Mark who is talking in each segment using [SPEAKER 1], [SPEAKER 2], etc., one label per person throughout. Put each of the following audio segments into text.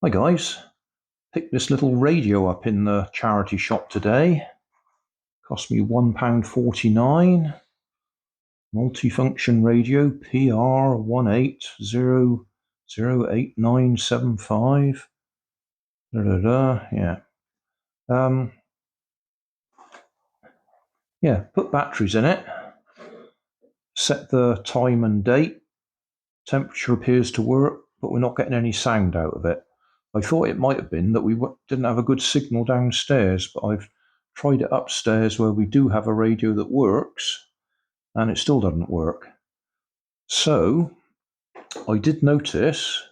[SPEAKER 1] Hi guys, picked this little radio up in the charity shop today. Cost me £1.49. Multifunction radio PR18008975. Yeah. Put batteries in it. Set the time and date. Temperature appears to work, but we're not getting any sound out of it. I thought it might have been that we didn't have a good signal downstairs, but I've tried it upstairs where we do have a radio that works, and it still doesn't work. So I did notice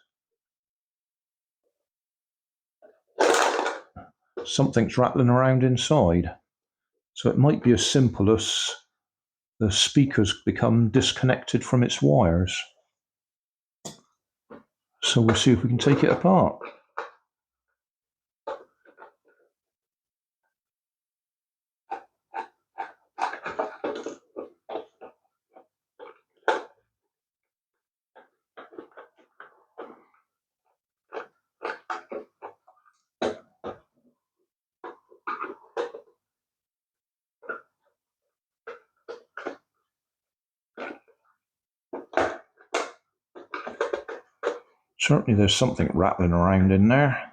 [SPEAKER 1] something's rattling around inside. So it might be as simple as the speaker's become disconnected from its wires. So we'll see if we can take it apart. Certainly there's something rattling around in there.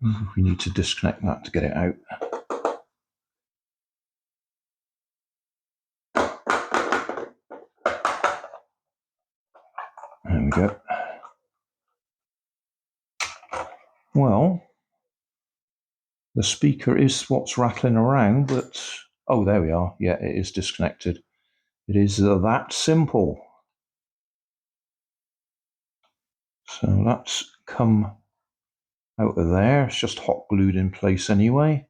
[SPEAKER 1] We need to disconnect that to get it out. There we go. Well, the speaker is what's rattling around, but oh, there we are. Yeah, it is disconnected. It is that simple. So that's come out of there. It's just hot glued in place anyway.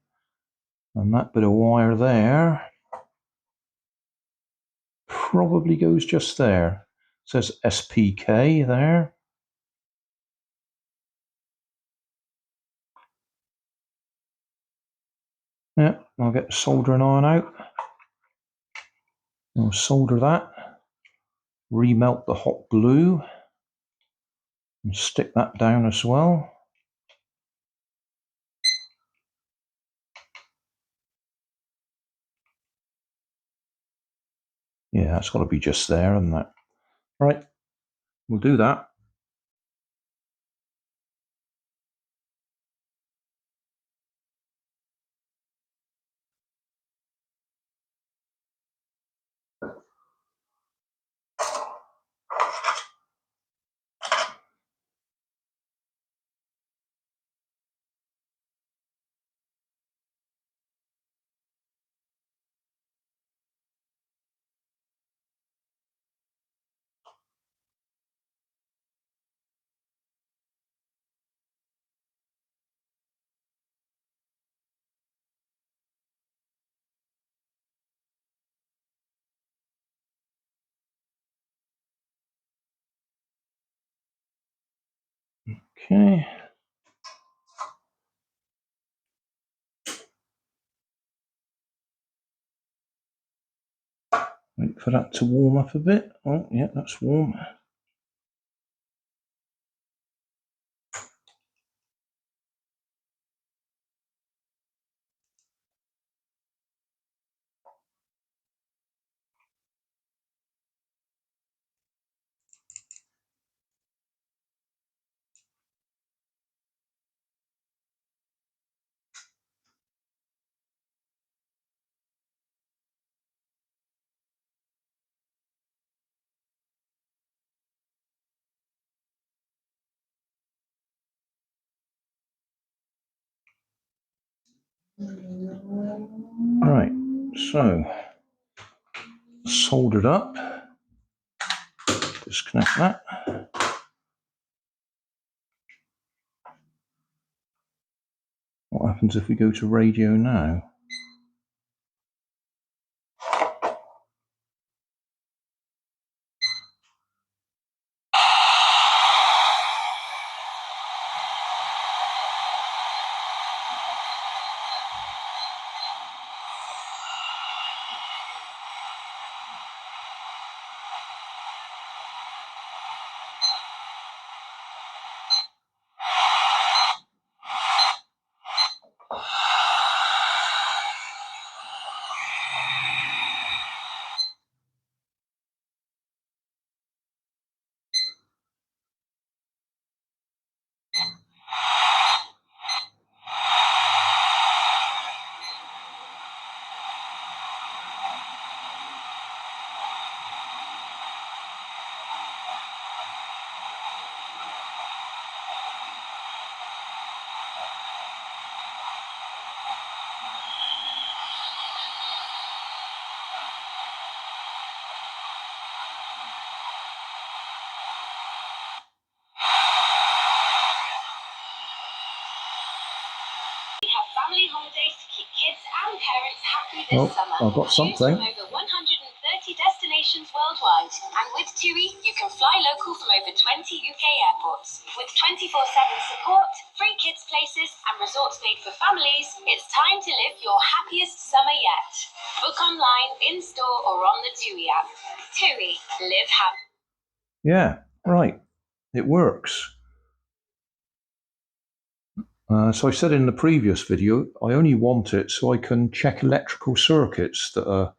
[SPEAKER 1] And that bit of wire there probably goes just there. It says SPK there. Yeah, I'll get the soldering iron out. I'll solder that. Remelt the hot glue. And stick that down as well. Yeah, that's got to be just there, hasn't it? Right, we'll do that. Okay. Wait for that to warm up a bit. Oh, yeah, that's warm. Right, so soldered up. Disconnect that. What happens if we go to radio now?
[SPEAKER 2] happy this summer.
[SPEAKER 1] I've got something.
[SPEAKER 2] Choose from over 130 destinations worldwide. And with TUI, you can fly local from over 20 UK airports. With 24/7 support, free kids places, and resorts made for families, it's time to live your happiest summer yet. Book online, in-store, or on the TUI app. TUI, live happy.
[SPEAKER 1] Yeah, right. It works. So I said in the previous video, I only want it so I can check electrical circuits that are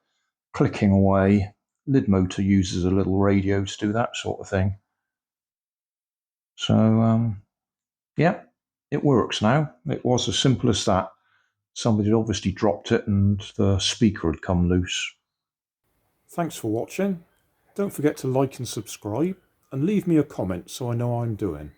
[SPEAKER 1] clicking away. Lid motor uses a little radio to do that sort of thing. So, yeah, it works now. It was as simple as that. Somebody had obviously dropped it and the speaker had come loose. Thanks for watching. Don't forget to like and subscribe and leave me a comment so I know how I'm doing.